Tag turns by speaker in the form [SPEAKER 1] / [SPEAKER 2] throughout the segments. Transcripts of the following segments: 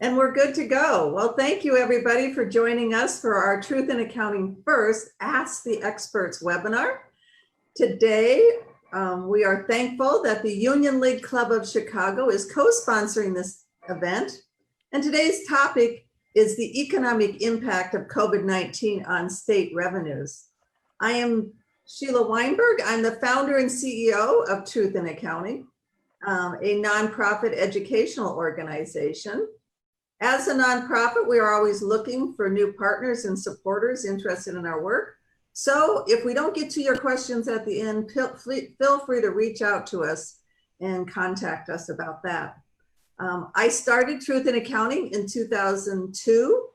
[SPEAKER 1] And we're good to go. Well, thank you everybody for joining us for our Truth in Accounting First Ask the Experts webinar. Today, we are thankful that the Union League Club of Chicago is co-sponsoring this event. And today's topic is the economic impact of COVID-19 on state revenues. I am Sheila Weinberg. I'm the founder and CEO of Truth in Accounting, a nonprofit educational organization. As a nonprofit, we are always looking for new partners and supporters interested in our work. So if we don't get to your questions at the end, feel free to reach out to us and contact us about that. I started Truth in Accounting in 2002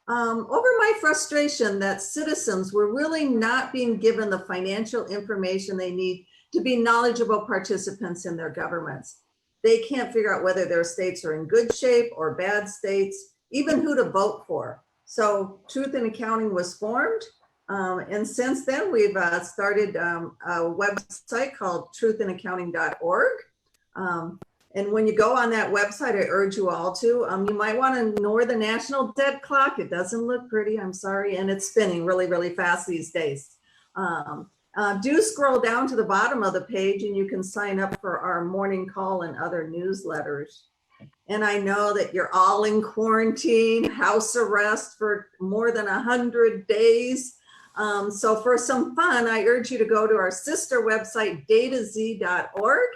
[SPEAKER 1] over my frustration that citizens were really not being given the financial information they need to be knowledgeable participants in their governments. They can't figure out whether their states are in good shape or bad states, even who to vote for. So Truth in Accounting was formed. And since then, we've started a website called truthinaccounting.org. And when you go on that website, I urge you all to, you might want to ignore the national debt clock. It doesn't look pretty, I'm sorry. And it's spinning really, really fast these days. Do scroll down to the bottom of the page and you can sign up for our morning call and other newsletters. And I know that you're all in quarantine, house arrest for more than 100 days. So for some fun, I urge you to go to our sister website, dataz.org.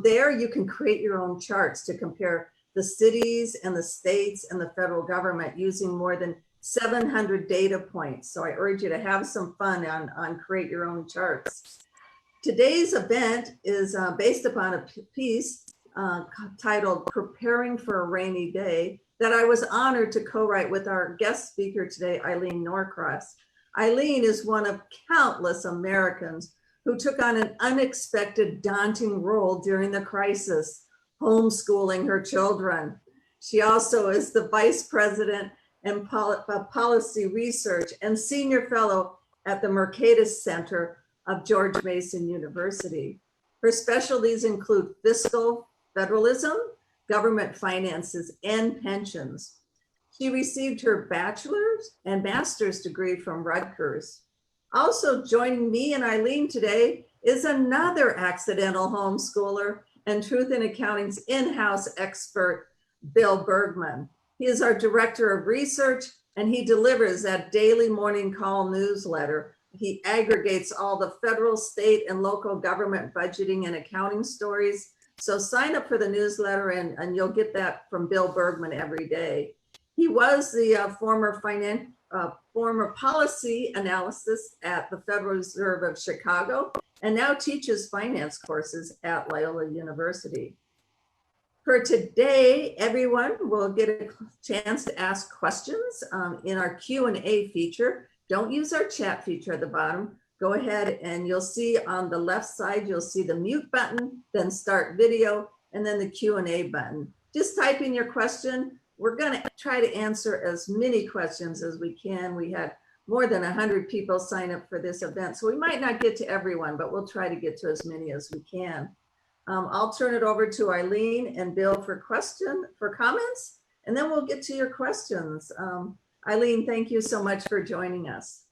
[SPEAKER 1] There you can create your own charts to compare the cities and the states and the federal government using more than 700 data points. So I urge you to have some fun on create your own charts. Today's event is based upon a piece titled Preparing for a Rainy Day that I was honored to co-write with our guest speaker today, Eileen Norcross. Eileen is one of countless Americans who took on an unexpected, daunting role during the crisis, homeschooling her children. She also is the vice president and policy research and senior fellow at the Mercatus Center of George Mason University. Her specialties include fiscal, federalism, government finances, and pensions. She received her bachelor's and master's degree from Rutgers. Also joining me and Eileen today is another accidental homeschooler and Truth in Accounting's in-house expert, Bill Bergman. He is our director of research and he delivers that daily morning call newsletter. He aggregates all the federal, state, and local government budgeting and accounting stories. So sign up for the newsletter and you'll get that from Bill Bergman every day. He was the former policy analysis at the Federal Reserve of Chicago and now teaches finance courses at Loyola University. For today, everyone will get a chance to ask questions in our Q&A feature. Don't use our chat feature at the bottom. Go ahead and you'll see on the left side, you'll see the mute button, then start video, and then the Q&A button. Just type in your question. We're going to try to answer as many questions as we can. We had more than 100 people sign up for this event, so we might not get to everyone, but we'll try to get to as many as we can. I'll turn it over to Eileen and Bill for comments, and then we'll get to your questions. Eileen, thank you so much for joining us.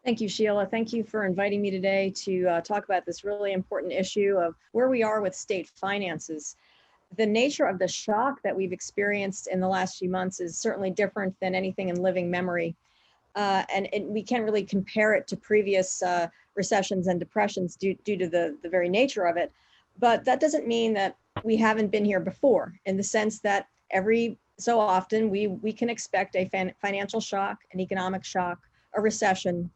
[SPEAKER 2] Thank you, Sheila. Thank you for inviting me today to talk about this really important issue of where we are with state finances. The nature of the shock that we've experienced in the last few months is certainly different than anything in living memory. And we can't really compare it to previous recessions and depressions due to the very nature of it. But that doesn't mean that we haven't been here before, in the sense that every so often we can expect a financial shock, an economic shock, a recession.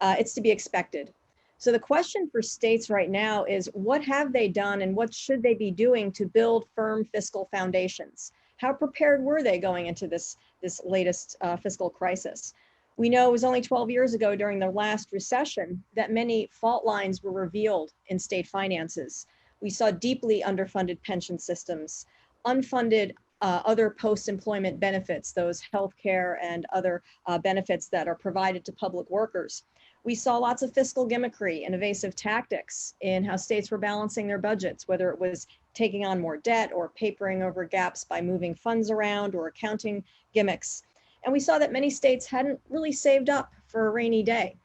[SPEAKER 2] It's to be expected. So the question for states right now is, what have they done and what should they be doing to build firm fiscal foundations? How prepared were they going into this latest fiscal crisis? We know it was only 12 years ago during the last recession that many fault lines were revealed in state finances. We saw deeply underfunded pension systems, unfunded other post-employment benefits, those healthcare and other benefits that are provided to public workers. We saw lots of fiscal gimmickry and evasive tactics in how states were balancing their budgets, whether it was taking on more debt or papering over gaps by moving funds around or accounting gimmicks. And we saw that many states hadn't really saved up for a rainy day.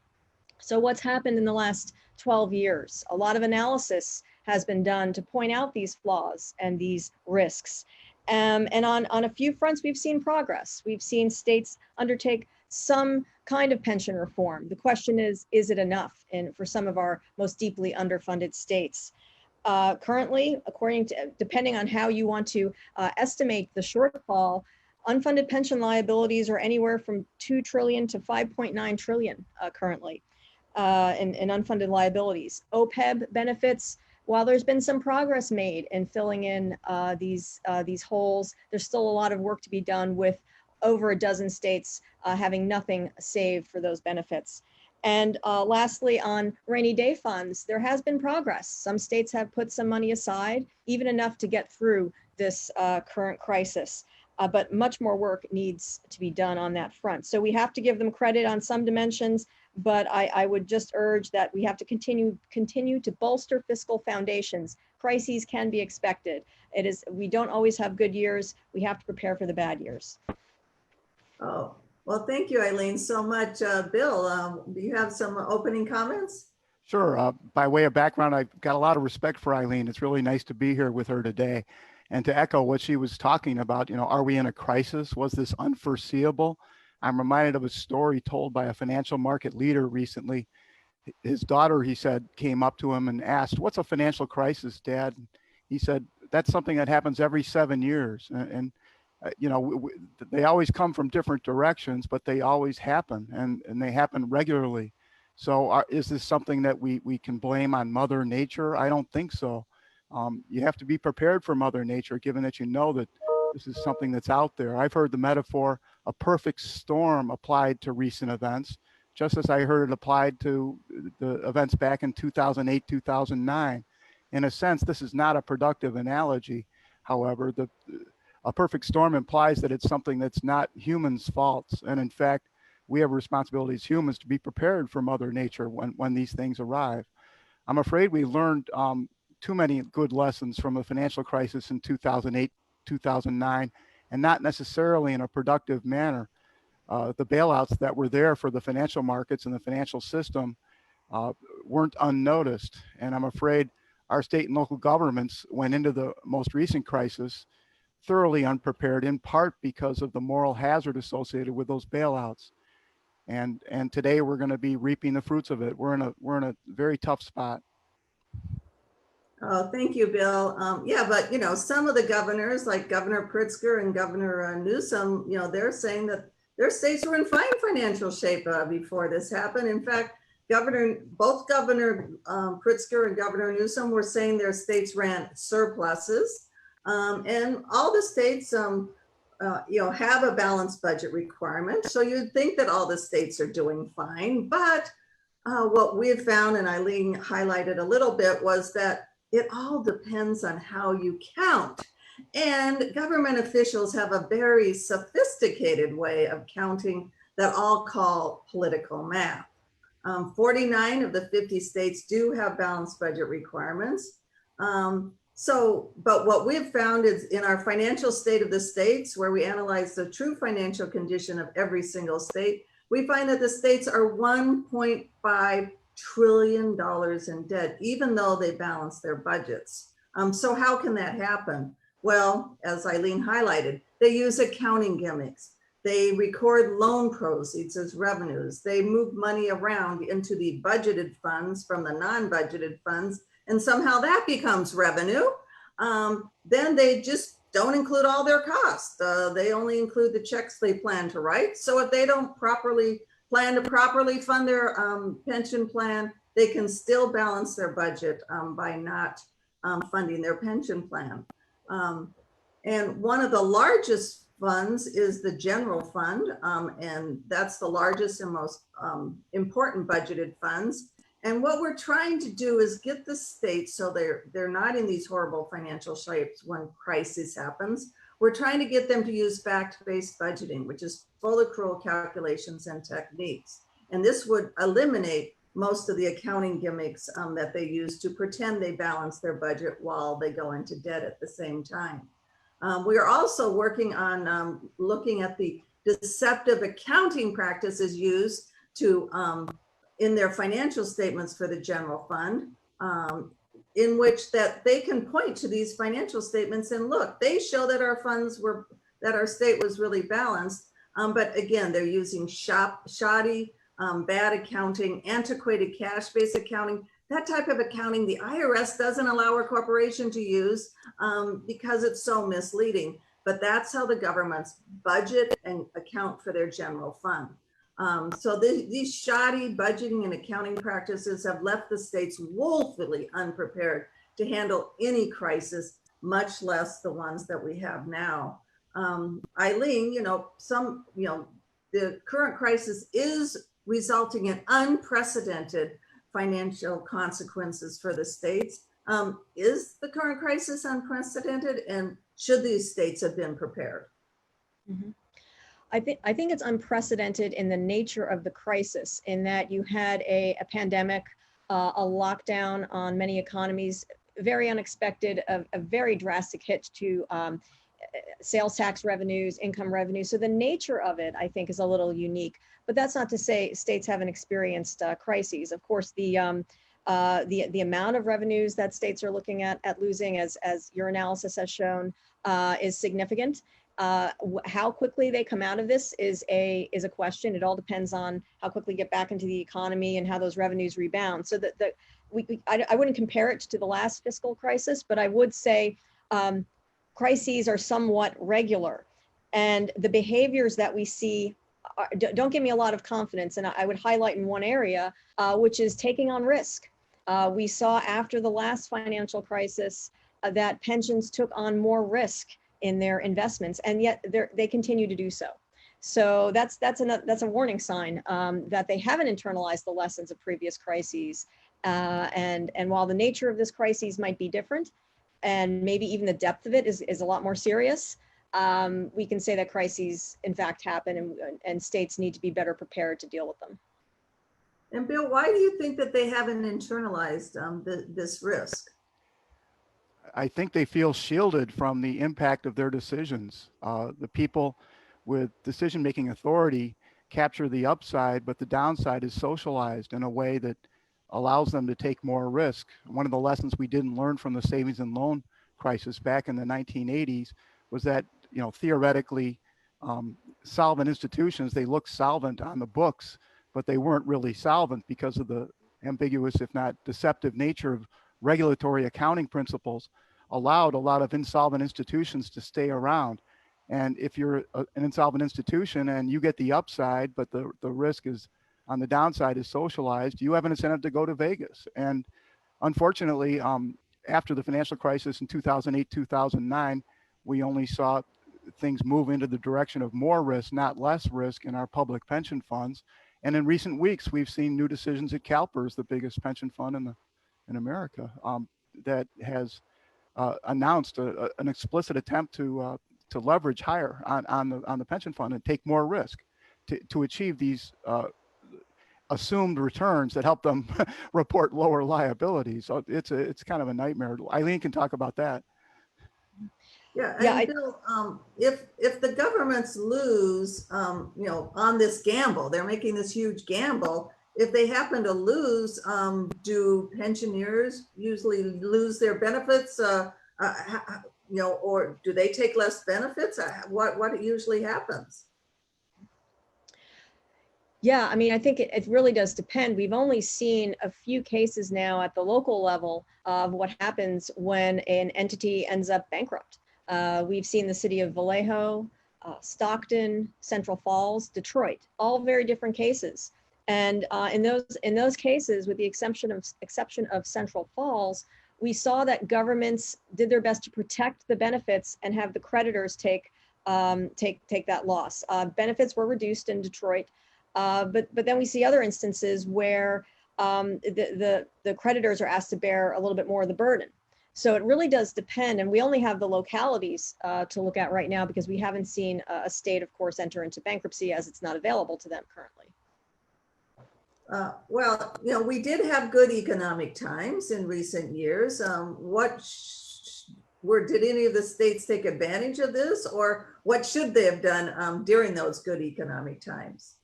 [SPEAKER 2] So what's happened in the last 12 years? A lot of analysis has been done to point out these flaws and these risks. And on a few fronts, we've seen progress. We've seen states undertake some kind of pension reform. The question is it enough for some of our most deeply underfunded states? Currently, depending on how you want to estimate the shortfall, unfunded pension liabilities are anywhere from 2 trillion to 5.9 trillion currently in unfunded liabilities. OPEB benefits, while there's been some progress made in filling in these holes, there's still a lot of work to be done, with over a dozen states having nothing saved for those benefits. And lastly, on rainy day funds, there has been progress. Some states have put some money aside, even enough to get through this current crisis. But much more work needs to be done on that front. So we have to give them credit on some dimensions, but I would just urge that we have to continue to bolster fiscal foundations. Crises can be expected. We don't always have good years. We have to prepare for the bad years.
[SPEAKER 1] Oh, well, thank you, Eileen, so much. Bill, do you have some opening comments?
[SPEAKER 3] Sure. By way of background, I've got a lot of respect for Eileen. It's really nice to be here with her today. And to echo what she was talking about, are we in a crisis? Was this unforeseeable? I'm reminded of a story told by a financial market leader recently. His daughter, he said, came up to him and asked, "What's a financial crisis, Dad?" He said, "That's something that happens every 7 years." And they always come from different directions, but they always happen, and they happen regularly. So is this something that we can blame on Mother Nature? I don't think so. You have to be prepared for Mother Nature, given that you know that this is something that's out there. I've heard the metaphor, a perfect storm, applied to recent events, just as I heard it applied to the events back in 2008, 2009. In a sense, this is not a productive analogy. However, a perfect storm implies that it's something that's not humans' faults. And in fact, we have a responsibility as humans to be prepared for Mother Nature when these things arrive. I'm afraid we learned too many good lessons from the financial crisis in 2008, 2009, and not necessarily in a productive manner. The bailouts that were there for the financial markets and the financial system weren't unnoticed. And I'm afraid our state and local governments went into the most recent crisis thoroughly unprepared, in part because of the moral hazard associated with those bailouts. And today we're going to be reaping the fruits of it. We're in a very tough spot.
[SPEAKER 1] Oh, thank you, Bill. Yeah, but some of the governors, like Governor Pritzker and Governor Newsom, they're saying that their states were in fine financial shape before this happened. In fact, both Governor Pritzker and Governor Newsom were saying their states ran surpluses, and all the states, have a balanced budget requirement. So you'd think that all the states are doing fine, but what we've found, and Eileen highlighted a little bit, was that it all depends on how you count. And government officials have a very sophisticated way of counting that I'll call political math. 49 of the 50 states do have balanced budget requirements. But what we've found is in our financial state of the states, where we analyze the true financial condition of every single state, we find that the states are $1.5 trillion in debt, even though they balance their budgets. So how can that happen? Well, as Eileen highlighted, they use accounting gimmicks. They record loan proceeds as revenues. They move money around into the budgeted funds from the non-budgeted funds, and somehow that becomes revenue. Then they just don't include all their costs. They only include the checks they plan to write. So if they don't plan to properly fund their pension plan, they can still balance their budget by not funding their pension plan. And one of the largest funds is the general fund, and that's the largest and most important budgeted funds. And what we're trying to do is get the states so they're not in these horrible financial shapes when crisis happens. We're trying to get them to use fact-based budgeting, which is full accrual calculations and techniques. And this would eliminate most of the accounting gimmicks that they use to pretend they balance their budget while they go into debt at the same time. We are also working on looking at the deceptive accounting practices used to in their financial statements for the general fund, in which that they can point to these financial statements and look, they show that our funds were, that our state was really balanced. But again, they're using shoddy, bad accounting, antiquated cash-based accounting. That type of accounting, the IRS doesn't allow a corporation to use because it's so misleading. But that's how the governments budget and account for their general fund. So these shoddy budgeting and accounting practices have left the states woefully unprepared to handle any crisis, much less the ones that we have now. Eileen, the current crisis is resulting in unprecedented financial consequences for the states. Is the current crisis unprecedented, and should these states have been prepared?
[SPEAKER 2] Mm-hmm. I think it's unprecedented in the nature of the crisis, in that you had a pandemic, a lockdown on many economies, very unexpected, a very drastic hit to sales tax revenues, income revenues. So the nature of it, I think, is a little unique. But that's not to say states haven't experienced crises. Of course, the amount of revenues that states are looking at losing, as your analysis has shown, is significant. How quickly they come out of this is a question. It all depends on how quickly we get back into the economy and how those revenues rebound. So I wouldn't compare it to the last fiscal crisis, but I would say crises are somewhat regular, and the behaviors that we see don't give me a lot of confidence. And I would highlight in one area, which is taking on risk. We saw after the last financial crisis that pensions took on more risk in their investments, and yet they continue to do so. So that's a warning sign that they haven't internalized the lessons of previous crises. And while the nature of this crisis might be different, and maybe even the depth of it is a lot more serious, we can say that crises in fact happen, and states need to be better prepared to deal with them.
[SPEAKER 1] And Bill, why do you think that they haven't internalized this risk?
[SPEAKER 3] I think they feel shielded from the impact of their decisions. The people with decision-making authority capture the upside, but the downside is socialized in a way that allows them to take more risk. One of the lessons we didn't learn from the savings and loan crisis back in the 1980s was that, theoretically, solvent institutions, they look solvent on the books, but they weren't really solvent because of the ambiguous, if not deceptive, nature of regulatory accounting principles allowed a lot of insolvent institutions to stay around. And if you're an insolvent institution and you get the upside, but the risk is on the downside is socialized, you have an incentive to go to Vegas. And unfortunately, after the financial crisis in 2008, 2009, we only saw things move into the direction of more risk, not less risk, in our public pension funds. And in recent weeks, we've seen new decisions at CalPERS, the biggest pension fund in America, that has announced an explicit attempt to leverage higher on the pension fund and take more risk to achieve these assumed returns that help them report lower liabilities. So it's kind of a nightmare. Eileen can talk about that.
[SPEAKER 1] Yeah, and Bill, if the governments lose, on this gamble, they're making this huge gamble. If they happen to lose, do pensioners usually lose their benefits? Or do they take less benefits? What usually happens?
[SPEAKER 2] Yeah, I mean, I think it really does depend. We've only seen a few cases now at the local level of what happens when an entity ends up bankrupt. We've seen the city of Vallejo, Stockton, Central Falls, Detroit, all very different cases. And in those cases, with the exception of Central Falls, we saw that governments did their best to protect the benefits and have the creditors take that loss. Benefits were reduced in Detroit, but then we see other instances where the creditors are asked to bear a little bit more of the burden. So it really does depend, and we only have the localities to look at right now because we haven't seen a state, of course, enter into bankruptcy, as it's not available to them currently.
[SPEAKER 1] Well, we did have good economic times in recent years. Did any of the states take advantage of this, or what should they have done during those good economic times?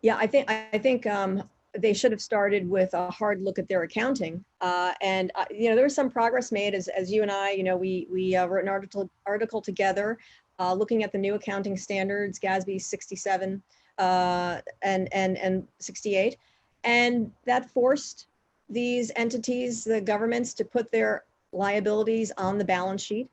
[SPEAKER 2] Yeah, I think they should have started with a hard look at their accounting. And there was some progress made as you and I, we wrote an article together looking at the new accounting standards, GASB 67 and 68, and that forced these entities, the governments, to put their liabilities on the balance sheet.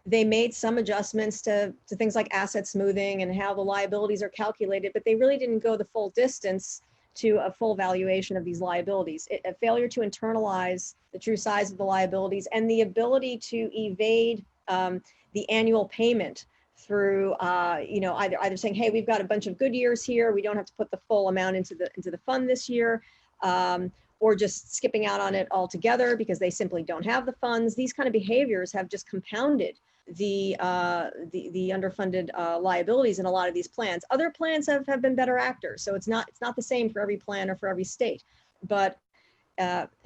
[SPEAKER 2] They made some adjustments to things like asset smoothing and how the liabilities are calculated, but they really didn't go the full distance to a full valuation of these liabilities. A failure to internalize the true size of the liabilities and the ability to evade the annual payment through either saying, hey, we've got a bunch of good years here, we don't have to put the full amount into the fund this year, or just skipping out on it altogether because they simply don't have the funds. These kind of behaviors have just compounded the underfunded liabilities in a lot of these plans. Other plans have been better actors, so it's not the same for every plan or for every state, but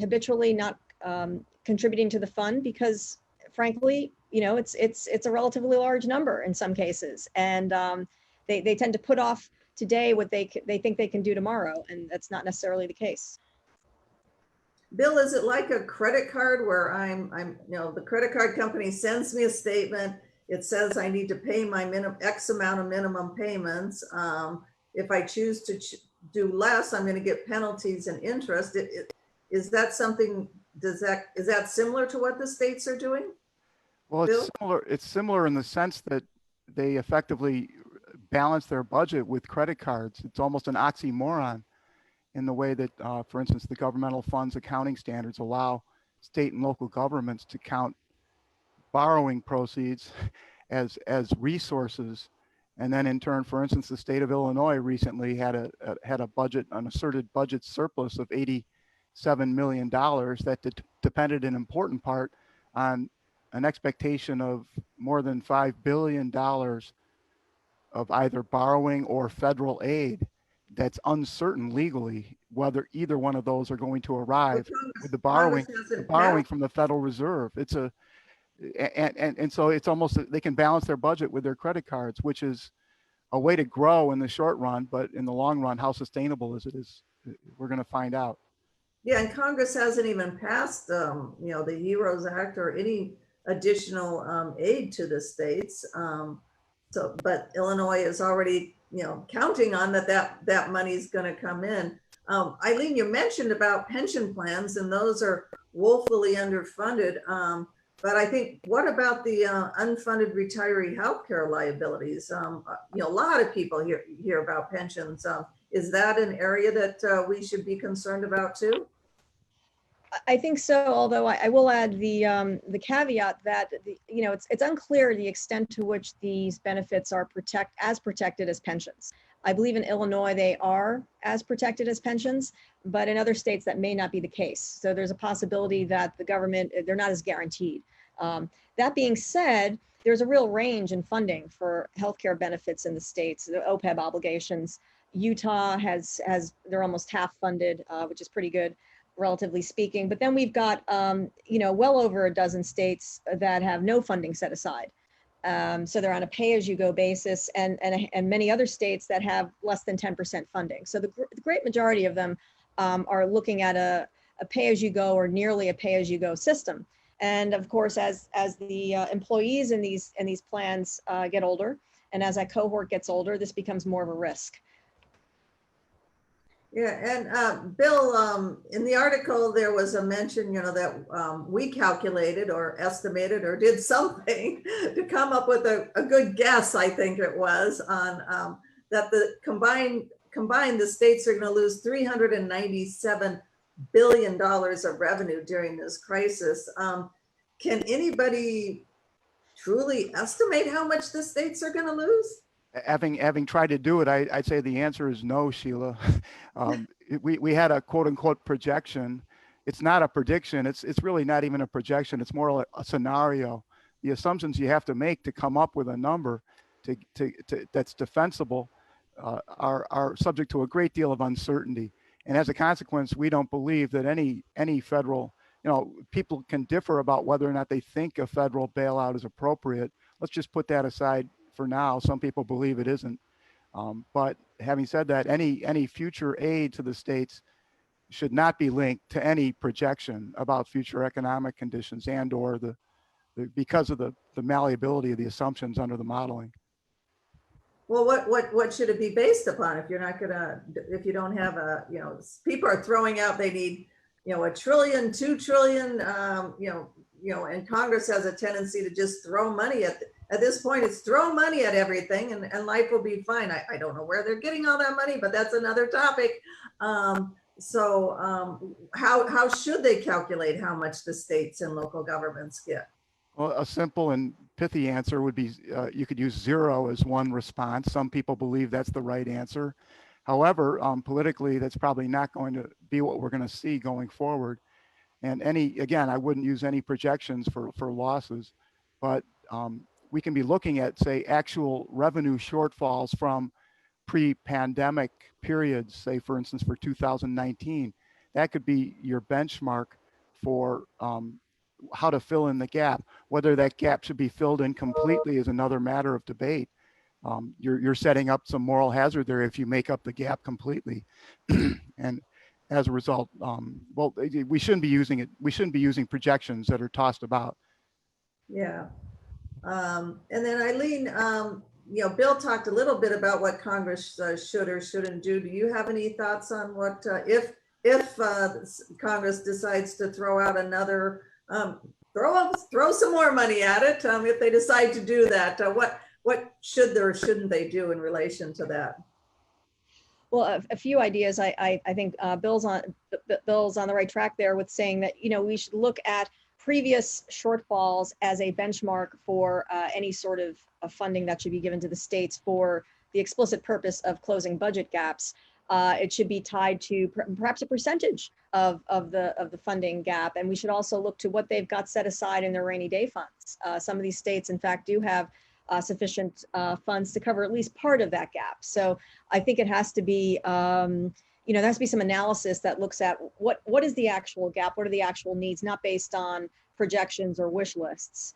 [SPEAKER 2] habitually not contributing to the fund because, frankly, it's a relatively large number in some cases, and they tend to put off today what they think they can do tomorrow, and that's not necessarily the case.
[SPEAKER 1] Bill, is it like a credit card where the credit card company sends me a statement, it says I need to pay my X amount of minimum payments. If I choose to do less, I'm going to get penalties and interest. Is that something, is that similar to what the states are doing?
[SPEAKER 3] Well,
[SPEAKER 1] Bill?
[SPEAKER 3] it's similar. It's similar in the sense that they effectively balance their budget with credit cards. It's almost an oxymoron in the way that, for instance, the governmental funds accounting standards allow state and local governments to count borrowing proceeds as resources, and then in turn, for instance, the state of Illinois recently had an asserted budget surplus of $87 million that depended in important part on an expectation of more than $5 billion of either borrowing or federal aid that's uncertain legally whether either one of those are going to arrive with the borrowing from the Federal Reserve. It's and so it's almost, they can balance their budget with their credit cards, which is a way to grow in the short run, but in the long run, how sustainable is it is we're going to find out.
[SPEAKER 1] Yeah, and Congress hasn't even passed the HEROES Act or any additional aid to the states. But Illinois is already counting on that money is going to come in. Eileen, you mentioned about pension plans, and those are woefully underfunded. But I think, what about the unfunded retiree healthcare liabilities? A lot of people hear about pensions. Is that an area that we should be concerned about too?
[SPEAKER 2] I think so, although I will add the caveat that it's unclear the extent to which these benefits are protected as pensions. I believe in Illinois they are as protected as pensions, but in other states that may not be the case. So there's a possibility that the government, they're not as guaranteed. That being said, there's a real range in funding for healthcare benefits in the states, the OPEB obligations. Utah they're almost half funded, which is pretty good, relatively speaking. But then we've got, well over a dozen states that have no funding set aside. So they're on a pay-as-you-go basis, and many other states that have less than 10% funding. So the great majority of them are looking at a pay-as-you-go or nearly a pay-as-you-go system. And of course, as the employees in these plans get older, and as that cohort gets older, this becomes more of a risk.
[SPEAKER 1] Yeah, and Bill, in the article, there was a mention, that we calculated or estimated or did something to come up with a good guess, I think it was, on that the combined, the states are going to lose $397 billion of revenue during this crisis. Can anybody truly estimate how much the states are going to lose?
[SPEAKER 3] Having tried to do it, I'd say the answer is no, Sheila. We had a quote unquote projection. It's not a prediction. It's really not even a projection. It's more like a scenario. The assumptions you have to make to come up with a number that's defensible are subject to a great deal of uncertainty. And as a consequence, we don't believe that any federal, people can differ about whether or not they think a federal bailout is appropriate. Let's just put that aside for now. Some people believe it isn't. But having said that, any future aid to the states should not be linked to any projection about future economic conditions and or because of the malleability of the assumptions under the modeling.
[SPEAKER 1] Well, what should it be based upon if you're not gonna, if you don't have a, people are throwing out, they need, $1 trillion, $2 trillion, and Congress has a tendency to just throw money at this point, it's throw money at everything and life will be fine. I don't know where they're getting all that money, but that's another topic. How should they calculate how much the states and local governments get?
[SPEAKER 3] Well, a simple and pithy answer would be you could use 0 as one response. Some people believe that's the right answer. However, politically, that's probably not going to be what we're going to see going forward. And again, I wouldn't use any projections for losses, but we can be looking at, say, actual revenue shortfalls from pre-pandemic periods, say, for instance, for 2019. That could be your benchmark for how to fill in the gap. Whether that gap should be filled in completely is another matter of debate. You're setting up some moral hazard there if you make up the gap completely. And as a result, we shouldn't be using it. We shouldn't be using projections that are tossed about. Yeah.
[SPEAKER 1] And then Eileen, Bill talked a little bit about what Congress should or shouldn't do. Do you have any thoughts on what, if Congress decides to throw out another, throw some more money at it, if they decide to do that, what should or shouldn't they do in relation to that?
[SPEAKER 2] Well, a few ideas. I think Bill's on the right track there with saying that, we should look at previous shortfalls as a benchmark for any sort of funding that should be given to the states for the explicit purpose of closing budget gaps. It should be tied to perhaps a percentage of the funding gap, and we should also look to what they've got set aside in their rainy day funds. Some of these states, in fact, do have sufficient funds to cover at least part of that gap. So I think it has to be, there has to be some analysis that looks at what is the actual gap, what are the actual needs, not based on projections or wish lists.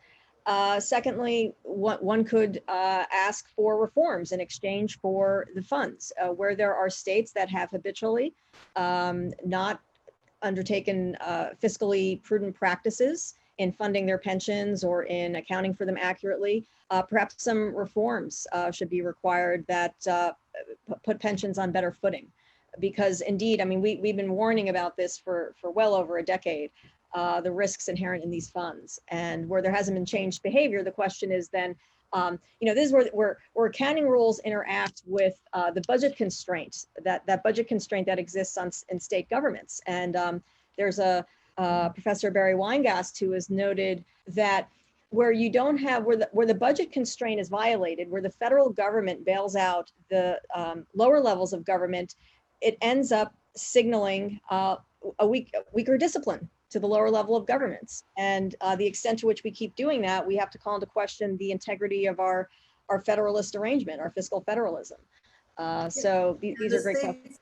[SPEAKER 2] Secondly, one could ask for reforms in exchange for the funds, where there are states that have habitually not undertaken fiscally prudent practices in funding their pensions or in accounting for them accurately. Perhaps some reforms should be required that put pensions on better footing. Because indeed, we've been warning about this for well over a decade, the risks inherent in these funds. And where there hasn't been changed behavior, the question is then, this is where accounting rules interact with the budget constraints, that budget constraint that exists in state governments. And there's a Professor Barry Weingast who has noted that where you don't have, where the budget constraint is violated, where the federal government bails out the lower levels of government, it ends up signaling a weaker discipline to the lower level of governments. And the extent to which we keep doing that, we have to call into question the integrity of our federalist arrangement, our fiscal federalism. These are great questions.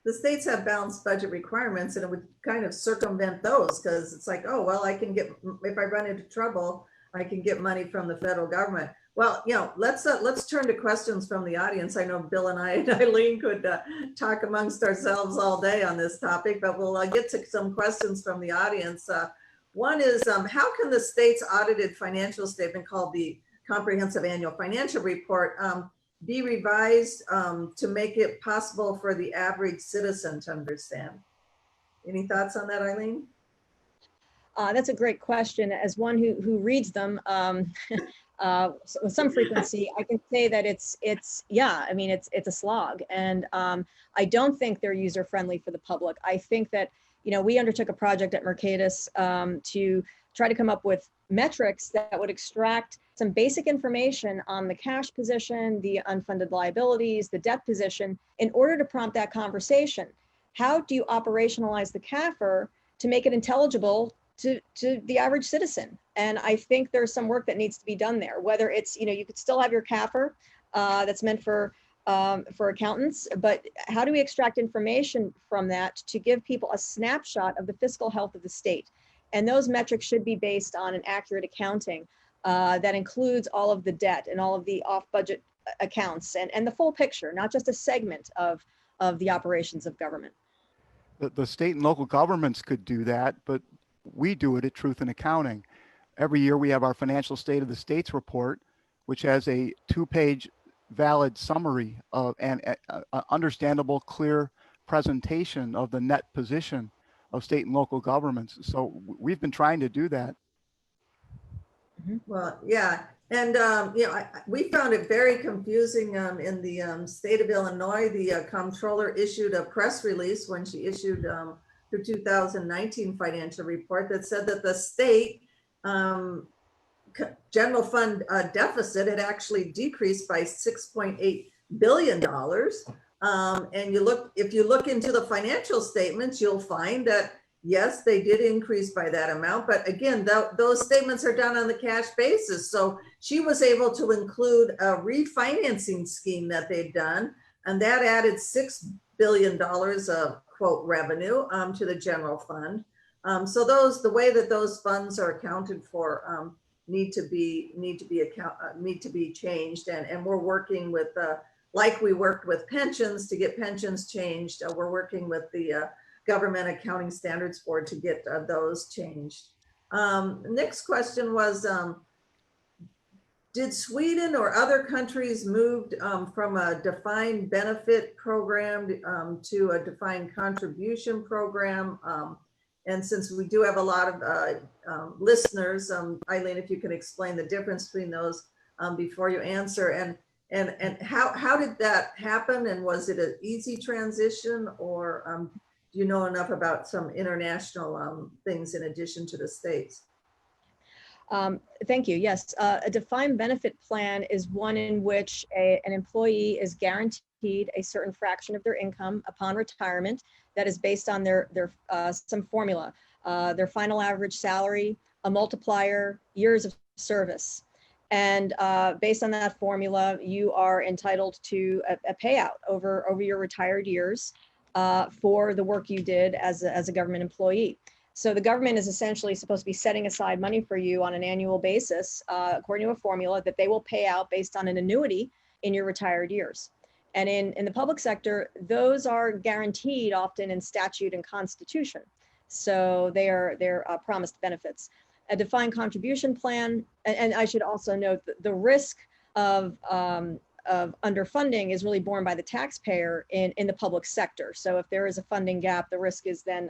[SPEAKER 1] The states have balanced budget requirements, and it would kind of circumvent those, because it's like, oh, well, I can get, if I run into trouble, I can get money from the federal government. Well, let's turn to questions from the audience. I know Bill and I and Eileen could talk amongst ourselves all day on this topic, but we'll get to some questions from the audience. One is, how can the state's audited financial statement, called the Comprehensive Annual Financial Report, be revised to make it possible for the average citizen to understand? Any thoughts on that, Eileen?
[SPEAKER 2] That's a great question. As one who reads them with some frequency, I can say that it's a slog, and I don't think they're user friendly for the public. I think that we undertook a project at Mercatus to try to come up with metrics that would extract some basic information on the cash position, the unfunded liabilities, the debt position, in order to prompt that conversation. How do you operationalize the CAFR to make it intelligible to the average citizen? And I think there's some work that needs to be done there, whether it's, you could still have your CAFR that's meant for for accountants, but how do we extract information from that to give people a snapshot of the fiscal health of the state? And those metrics should be based on an accurate accounting that includes all of the debt and all of the off-budget accounts and the full picture, not just a segment of the operations of government.
[SPEAKER 3] The state and local governments could do that, but we do it at Truth in Accounting. Every year we have our financial state of the states report, which has a 2-page valid summary of and understandable, clear presentation of the net position of state and local governments. So we've been trying to do that.
[SPEAKER 1] Well, yeah. And, we found it very confusing in the state of Illinois. The comptroller issued a press release when she issued the 2019 financial report that said that the state general fund deficit had actually decreased by $6.8 billion. And if you look into the financial statements, you'll find that yes, they did increase by that amount, but again, those statements are done on the cash basis. So she was able to include a refinancing scheme that they'd done, and that added $6 billion of quote revenue to the general fund. So the way that those funds are accounted for need to be changed, and we're working with like we worked with pensions to get pensions changed. We're working with the Government Accounting Standards Board to get those changed. Next question was, did Sweden or other countries moved from a defined benefit program to a defined contribution program? And since we do have a lot of listeners, Eileen, if you can explain the difference between those before you answer, and how did that happen? And was it an easy transition, or do you know enough about some international things in addition to the states?
[SPEAKER 2] Thank you. Yes, a defined benefit plan is one in which an employee is guaranteed a certain fraction of their income upon retirement that is based on their some formula, their final average salary, a multiplier, years of service. And based on that formula, you are entitled to a payout over your retired years for the work you did as a government employee. So the government is essentially supposed to be setting aside money for you on an annual basis, according to a formula that they will pay out based on an annuity in your retired years. And in the public sector, those are guaranteed often in statute and constitution. So they're promised benefits. A defined contribution plan, and I should also note that the risk of underfunding is really borne by the taxpayer in the public sector. So if there is a funding gap, the risk is then,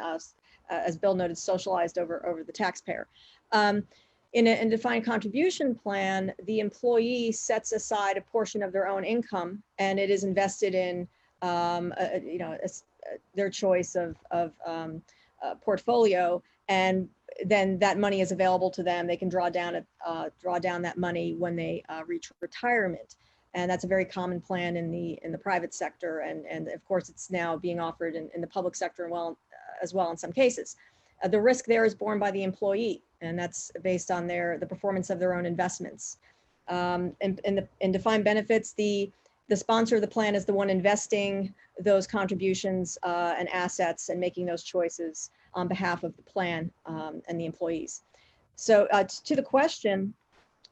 [SPEAKER 2] as Bill noted, socialized over the taxpayer. In a defined contribution plan, the employee sets aside a portion of their own income, and it is invested in their choice of portfolio, and then that money is available to them. They can draw down that money when they reach retirement. And that's a very common plan in the private sector, and of course it's now being offered in the public sector as well in some cases. The risk there is borne by the employee, and that's based on the performance of their own investments. In defined benefits, the sponsor of the plan is the one investing those contributions and assets and making those choices on behalf of the plan and the employees. So to the question,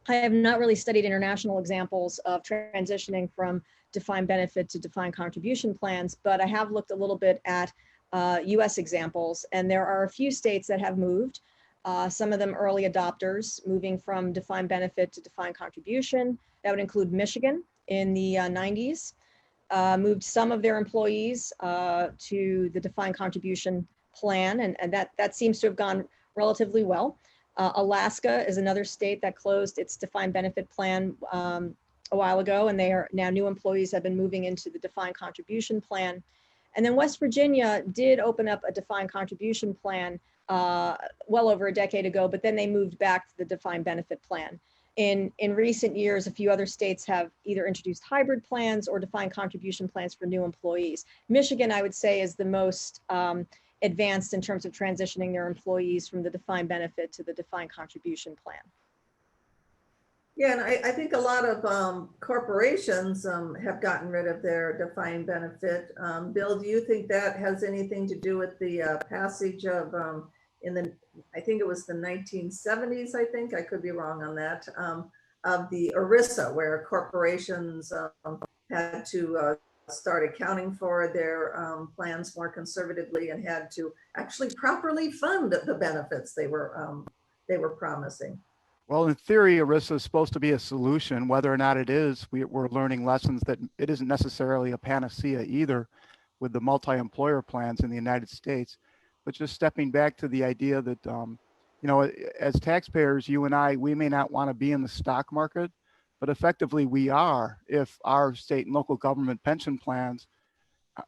[SPEAKER 2] I have not really studied international examples of transitioning from defined benefit to defined contribution plans, but I have looked a little bit at US examples, and there are a few states that have moved, some of them early adopters, moving from defined benefit to defined contribution. That would include Michigan in the 90s, moved some of their employees to the defined contribution plan, and that seems to have gone relatively well. Alaska is another state that closed its defined benefit plan a while ago, and they are now new employees have been moving into the defined contribution plan. And then West Virginia did open up a defined contribution plan well over a decade ago, but then they moved back to the defined benefit plan. In recent years, a few other states have either introduced hybrid plans or defined contribution plans for new employees. Michigan, I would say, is the most advanced in terms of transitioning their employees from the defined benefit to the defined contribution plan.
[SPEAKER 1] Yeah, and I think a lot of corporations have gotten rid of their defined benefit. Bill, do you think that has anything to do with the passage of in the, I think it was the 1970s, I think, I could be wrong on that, of the ERISA, where corporations had to start accounting for their plans more conservatively and had to actually properly fund the benefits they were promising.
[SPEAKER 3] Well, in theory, ERISA is supposed to be a solution. Whether or not it is, we're learning lessons that it isn't necessarily a panacea either with the multi-employer plans in the United States. But just stepping back to the idea that, as taxpayers, you and I, we may not want to be in the stock market, but effectively we are if our state and local government pension plans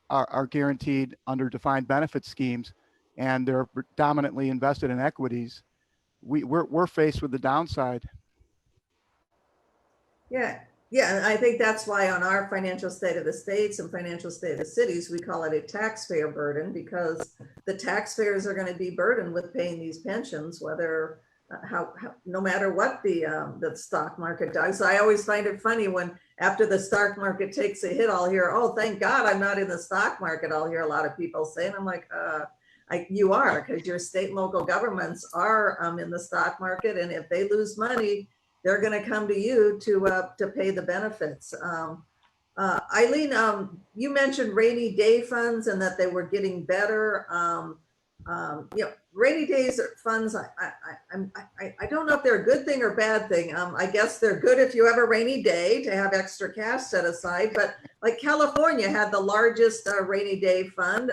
[SPEAKER 3] are guaranteed under defined benefit schemes and they're predominantly invested in equities. We're faced with the downside.
[SPEAKER 1] Yeah, yeah, and I think that's why on our financial state of the states and financial state of the cities, we call it a taxpayer burden, because the taxpayers are going to be burdened with paying these pensions, whether how no matter what the stock market does. I always find it funny when after the stock market takes a hit, I'll hear, "Oh, thank God I'm not in the stock market." I'll hear a lot of people say, and I'm like, you are, because your state and local governments are in the stock market, and if they lose money, they're going to come to you to pay the benefits. Eileen, you mentioned rainy day funds and that they were getting better. Rainy days funds, I don't know if they're a good thing or bad thing. I guess they're good if you have a rainy day to have extra cash set aside, but like California had the largest rainy day fund,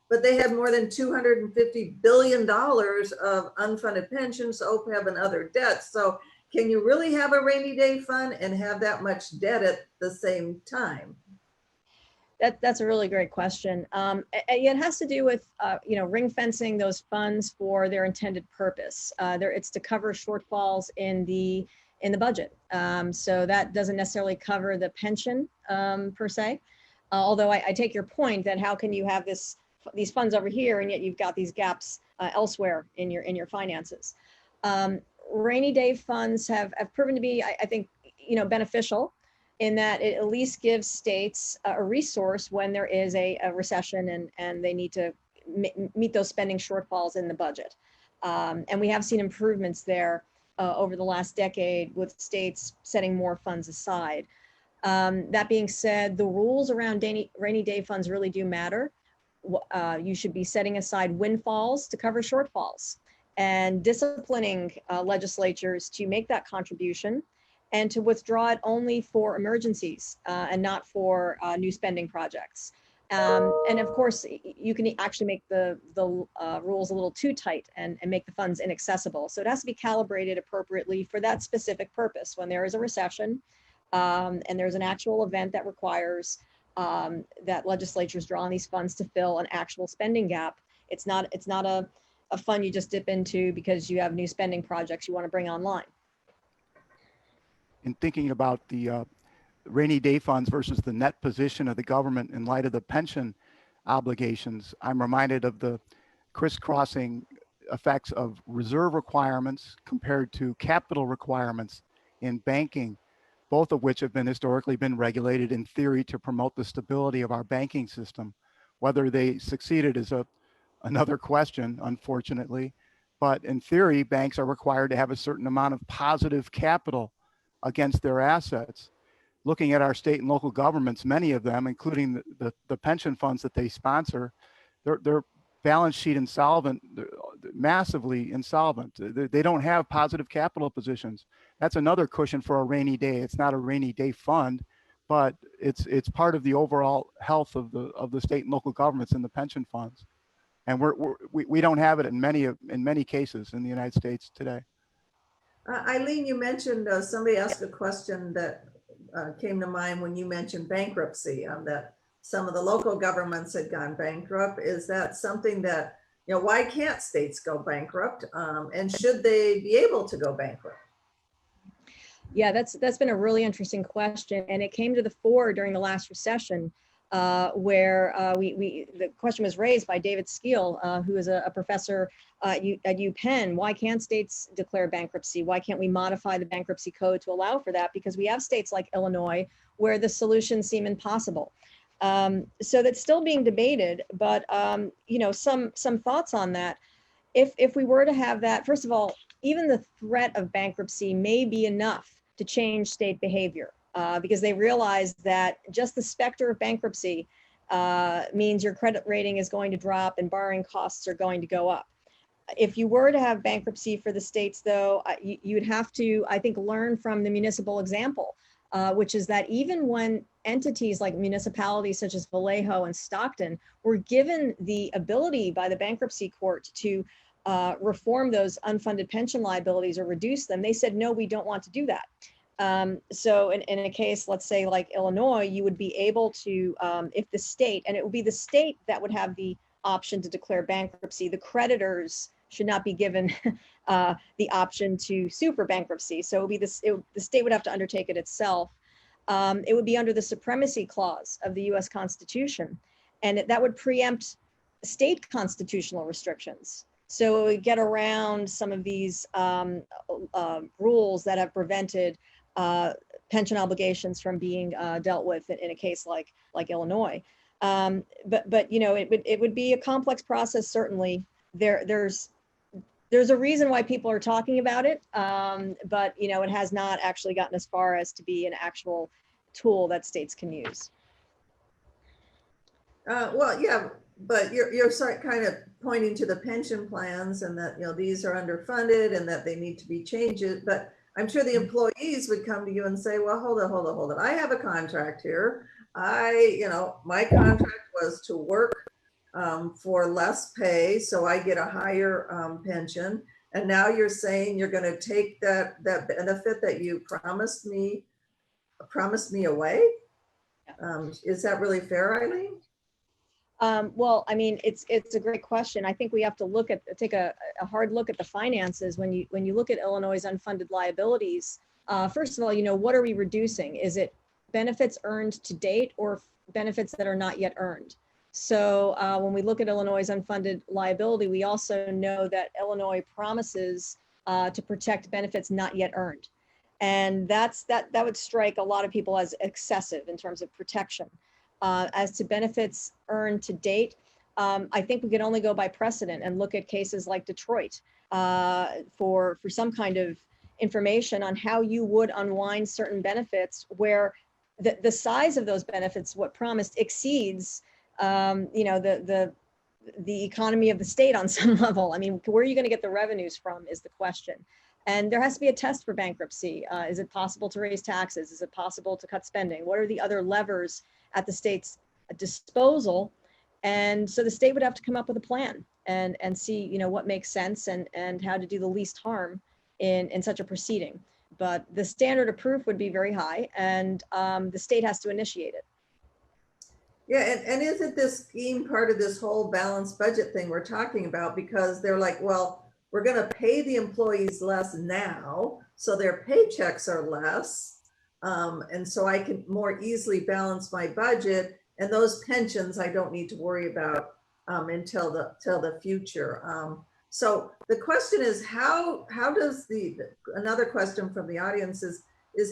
[SPEAKER 1] but they had more than $250 billion of unfunded pensions, OPEB, and other debts. So can you really have a rainy day fund and have that much debt at the same time?
[SPEAKER 2] That's a really great question. It has to do with ring fencing those funds for their intended purpose. It's to cover shortfalls in the budget. So that doesn't necessarily cover the pension per se. Although I take your point that how can you have these funds over here and yet you've got these gaps elsewhere in your finances. Rainy day funds have proven to be, I think, beneficial in that it at least gives states a resource when there is a recession and they need to meet those spending shortfalls in the budget. And we have seen improvements there over the last decade with states setting more funds aside. That being said, the rules around rainy day funds really do matter. You should be setting aside windfalls to cover shortfalls and disciplining legislatures to make that contribution and to withdraw it only for emergencies and not for new spending projects. And of course, you can actually make the rules a little too tight and make the funds inaccessible. So it has to be calibrated appropriately for that specific purpose. When there is a recession and there's an actual event that requires that legislatures draw on these funds to fill an actual spending gap, it's not a fund you just dip into because you have new spending projects you want to bring online.
[SPEAKER 3] In thinking about the rainy day funds versus the net position of the government in light of the pension obligations, I'm reminded of the crisscrossing effects of reserve requirements compared to capital requirements in banking, both of which have historically been regulated in theory to promote the stability of our banking system. Whether they succeeded is another question, unfortunately. But in theory, banks are required to have a certain amount of positive capital against their assets. Looking at our state and local governments, many of them, including the pension funds that they sponsor, they're balance sheet insolvent, massively insolvent. They don't have positive capital positions. That's another cushion for a rainy day. It's not a rainy day fund, but it's part of the overall health of the state and local governments and the pension funds. And we don't have it in many cases in the United States today.
[SPEAKER 1] Eileen, you mentioned somebody asked a question that came to mind when you mentioned bankruptcy, that some of the local governments had gone bankrupt. Is that something that, why can't states go bankrupt? And should they be able to go bankrupt?
[SPEAKER 2] Yeah, that's been a really interesting question. And it came to the fore during the last recession. where the question was raised by David Skeel, who is a professor at UPenn. Why can't states declare bankruptcy? Why can't we modify the bankruptcy code to allow for that? Because we have states like Illinois where the solutions seem impossible. So that's still being debated, but some thoughts on that. If we were to have that, first of all, even the threat of bankruptcy may be enough to change state behavior, because they realize that just the specter of bankruptcy means your credit rating is going to drop and borrowing costs are going to go up. If you were to have bankruptcy for the states, though, you'd have to, I think, learn from the municipal example, which is that even when entities like municipalities such as Vallejo and Stockton were given the ability by the bankruptcy court to reform those unfunded pension liabilities or reduce them, they said, no, we don't want to do that. So in a case, let's say like Illinois, you would be able to, if the state, and it would be the state that would have the option to declare bankruptcy, the creditors should not be given the option to sue for bankruptcy. So it would be the state would have to undertake it itself. It would be under the supremacy clause of the US Constitution, and that would preempt state constitutional restrictions. So it would get around some of these rules that have prevented pension obligations from being dealt with in a case like Illinois. But it would be a complex process. Certainly, there's a reason why people are talking about it, but it has not actually gotten as far as to be an actual tool that states can use.
[SPEAKER 1] Well, yeah, but you're kind of pointing to the pension plans and that these are underfunded and that they need to be changed. But I'm sure the employees would come to you and say, well, hold on. I have a contract here. My contract was to work for less pay, so I get a higher pension. And now you're saying you're going to take that benefit that you promised me away. Is that really fair, Eileen?
[SPEAKER 2] Well, I mean, it's a great question. I think we have to take a hard look at the finances when you look at Illinois' unfunded liabilities. First of all, what are we reducing? Is it benefits earned to date or benefits that are not yet earned? So when we look at Illinois' unfunded liability, we also know that Illinois promises to protect benefits not yet earned. And that would strike a lot of people as excessive in terms of protection. As to benefits earned to date, I think we could only go by precedent and look at cases like Detroit for some kind of information on how you would unwind certain benefits where the size of those benefits, what promised, exceeds the economy of the state on some level. I mean, where are you going to get the revenues from is the question. And there has to be a test for bankruptcy. Is it possible to raise taxes? Is it possible to cut spending? What are the other levers at the state's disposal? And so the state would have to come up with a plan and see, what makes sense and how to do the least harm in such a proceeding. But the standard of proof would be very high, and the state has to initiate it.
[SPEAKER 1] Yeah, and isn't this scheme part of this whole balanced budget thing we're talking about? Because they're like, well, we're going to pay the employees less now, so their paychecks are less. And so I can more easily balance my budget, and those pensions I don't need to worry about until the future. So the question is, how does another question from the audience is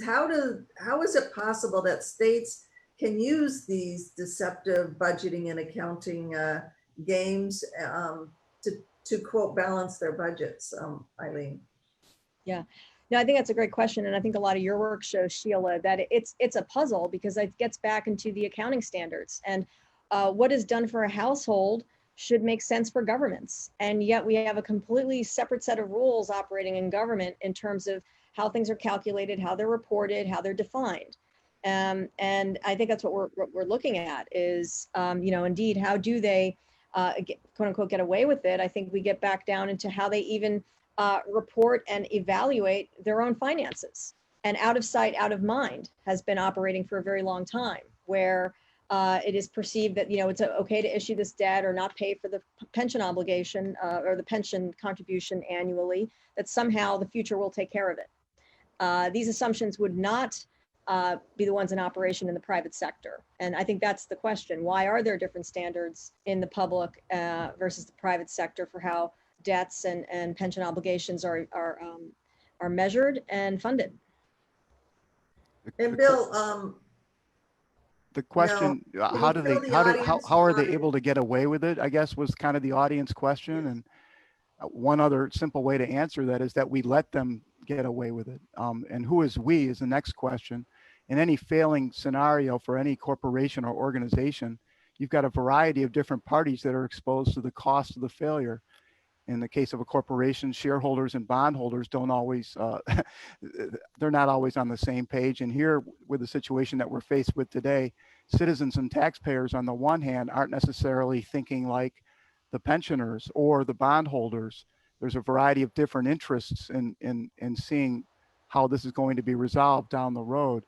[SPEAKER 1] how is it possible that states can use these deceptive budgeting and accounting games to quote balance their budgets, Eileen?
[SPEAKER 2] Yeah, no, I think that's a great question. And I think a lot of your work shows, Sheila, that it's a puzzle because it gets back into the accounting standards. And what is done for a household should make sense for governments. And yet we have a completely separate set of rules operating in government in terms of how things are calculated, how they're reported, how they're defined. And I think that's what we're looking at is, indeed, how do they quote unquote get away with it? I think we get back down into how they even report and evaluate their own finances. And out of sight, out of mind has been operating for a very long time, where it is perceived that, it's okay to issue this debt or not pay for the pension obligation or the pension contribution annually, that somehow the future will take care of it. These assumptions would not be the ones in operation in the private sector? And I think that's the question. Why are there different standards in the public versus the private sector for how debts and pension obligations are measured and funded?
[SPEAKER 1] And Bill,
[SPEAKER 3] The question, how do they, how are they able to get away with it, I guess, was kind of the audience question. And one other simple way to answer that is that we let them get away with it. And who is we is the next question. In any failing scenario for any corporation or organization, you've got a variety of different parties that are exposed to the cost of the failure. In the case of a corporation, shareholders and bondholders don't always, they're not always on the same page. And here, with the situation that we're faced with today, citizens and taxpayers on the one hand aren't necessarily thinking like the pensioners or the bondholders. There's a variety of different interests in seeing how this is going to be resolved down the road.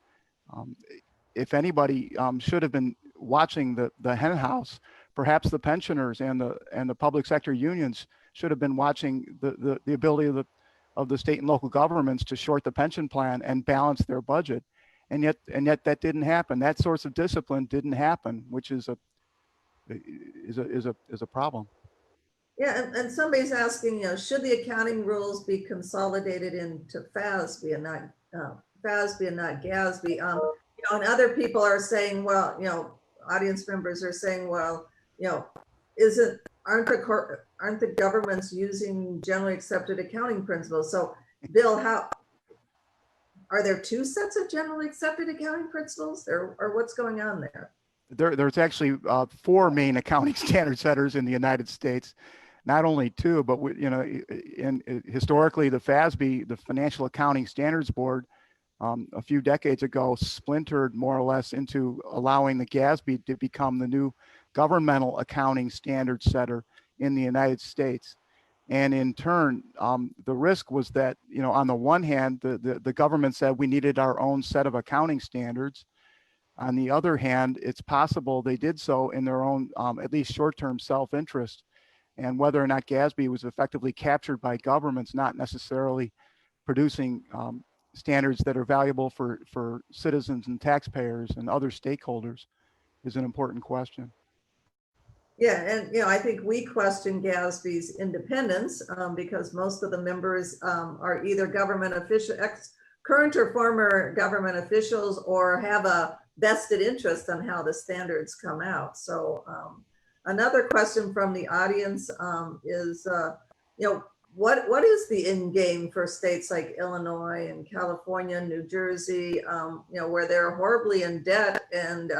[SPEAKER 3] If anybody should have been watching the hen house, perhaps the pensioners and the public sector unions should have been watching the ability of the state and local governments to short the pension plan and balance their budget. And yet that didn't happen. That source of discipline didn't happen, which is a problem.
[SPEAKER 1] yeah, and somebody's asking, should the accounting rules be consolidated into FASB and not GASB? And other people are saying, well, audience members are saying, well, aren't the governments using generally accepted accounting principles? So, Bill, are there two sets of generally accepted accounting principles, or what's going on there?
[SPEAKER 3] There's actually 4 main accounting standard setters in the United States. Not only 2, but historically the FASB, the Financial Accounting Standards Board, a few decades ago splintered more or less into allowing the GASB to become the new governmental accounting standard setter in the United States. And in turn, the risk was that, on the one hand, the government said we needed our own set of accounting standards. On the other hand, it's possible they did so in their own, at least short-term self-interest. And whether or not GASB was effectively captured by governments, not necessarily producing standards that are valuable for citizens and taxpayers and other stakeholders, is an important question.
[SPEAKER 1] Yeah, and I think we question GASB's independence because most of the members are either government official, current or former government officials, or have a vested interest on how the standards come out. So another question from the audience is, what is the end game for states like Illinois and California, New Jersey, where they're horribly in debt, and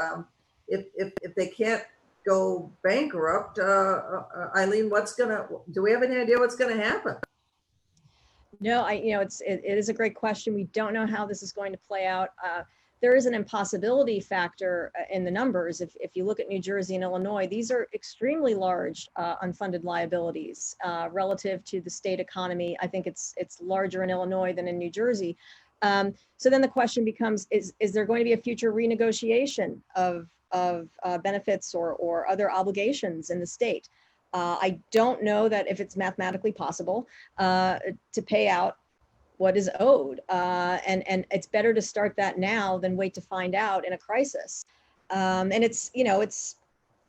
[SPEAKER 1] if they can't go bankrupt, Eileen, do we have any idea what's gonna happen?
[SPEAKER 2] No, it is a great question. We don't know how this is going to play out. There is an impossibility factor in the numbers. If you look at New Jersey and Illinois, these are extremely large unfunded liabilities relative to the state economy. I think it's larger in Illinois than in New Jersey. So then the question becomes, is there going to be a future renegotiation of benefits or other obligations in the state? I don't know that if it's mathematically possible to pay out what is owed, and it's better to start that now than wait to find out in a crisis. And it's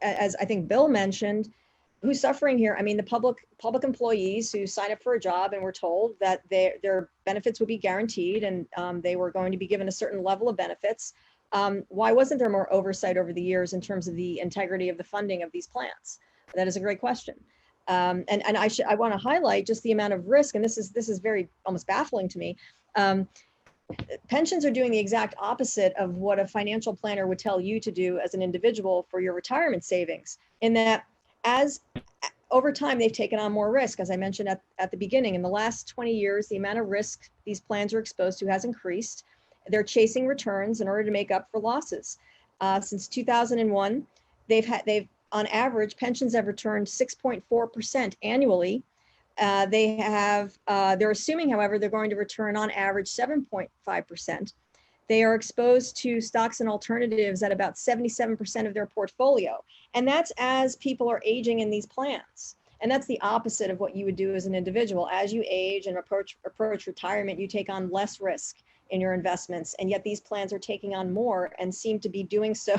[SPEAKER 2] as I think Bill mentioned, who's suffering here? I mean, the public employees who sign up for a job and were told that their benefits would be guaranteed and they were going to be given a certain level of benefits. Why wasn't there more oversight over the years in terms of the integrity of the funding of these plans? That is a great question. And I want to highlight just the amount of risk, and this is very almost baffling to me. Pensions are doing the exact opposite of what a financial planner would tell you to do as an individual for your retirement savings, in that as over time, they've taken on more risk. As I mentioned at the beginning, in the last 20 years, the amount of risk these plans are exposed to has increased. They're chasing returns in order to make up for losses. Since 2001, they've on average, pensions have returned 6.4% annually. They're assuming, however, they're going to return on average 7.5%. They are exposed to stocks and alternatives at about 77% of their portfolio. And that's as people are aging in these plans. And that's the opposite of what you would do as an individual. As you age and approach retirement, you take on less risk in your investments, and yet these plans are taking on more and seem to be doing so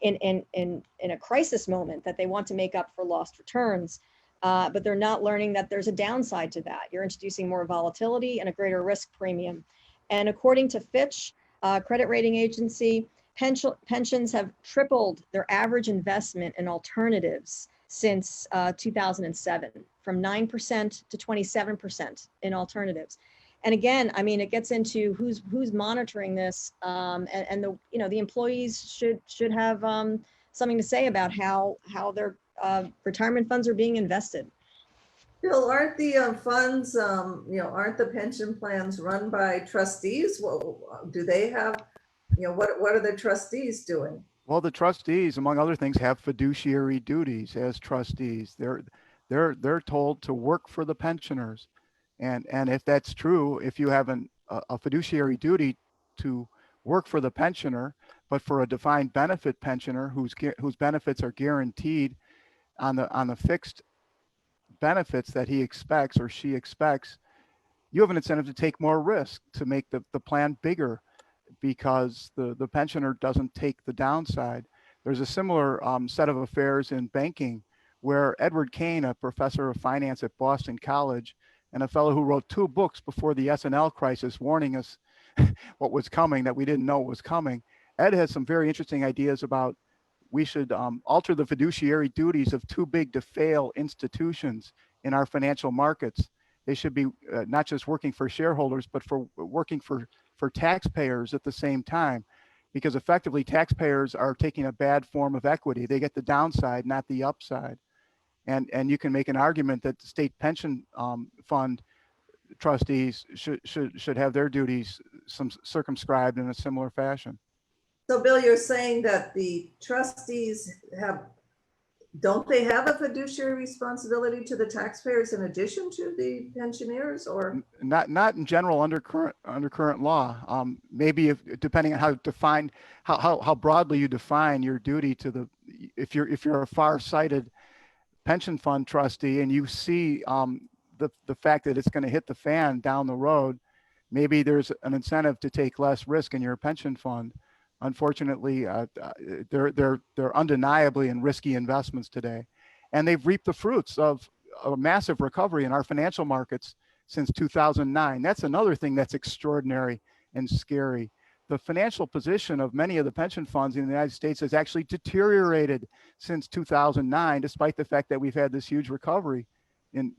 [SPEAKER 2] in a crisis moment that they want to make up for lost returns. But they're not learning that there's a downside to that. You're introducing more volatility and a greater risk premium. And according to Fitch, credit rating agency, pensions have tripled their average investment in alternatives since 2007, from 9% to 27% in alternatives. And again, I mean, it gets into who's monitoring this, and the employees should have something to say about how their retirement funds are being invested.
[SPEAKER 1] Bill, aren't the funds, aren't the pension plans run by trustees? Well, do they have, what are the trustees doing?
[SPEAKER 3] Well, the trustees, among other things, have fiduciary duties as trustees. They're told to work for the pensioners. And if that's true, if you have a fiduciary duty to work for the pensioner, but for a defined benefit pensioner whose benefits are guaranteed on the fixed benefits that he expects or she expects, you have an incentive to take more risk, to make the plan bigger, because the pensioner doesn't take the downside. There's a similar set of affairs in banking, where Edward Kane, a professor of finance at Boston College, and a fellow who wrote 2 books before the S&L crisis warning us what was coming that we didn't know was coming. Ed has some very interesting ideas about we should alter the fiduciary duties of too big to fail institutions in our financial markets. They should be not just working for shareholders, but for working for taxpayers at the same time, because effectively taxpayers are taking a bad form of equity. They get the downside, not the upside. And you can make an argument that the state pension fund trustees should have their duties circumscribed in a similar fashion.
[SPEAKER 1] So Bill, you're saying that the trustees don't they have a fiduciary responsibility to the taxpayers in addition to the pensioners, or?
[SPEAKER 3] Not in general under current law. Maybe depending on how broadly you define your duty to the, if you're a far-sighted pension fund trustee and you see the fact that it's going to hit the fan down the road, maybe there's an incentive to take less risk in your pension fund. Unfortunately, they're undeniably in risky investments today, and they've reaped the fruits of a massive recovery in our financial markets since 2009. That's another thing that's extraordinary and scary. The financial position of many of the pension funds in the United States has actually deteriorated since 2009, despite the fact that we've had this huge recovery in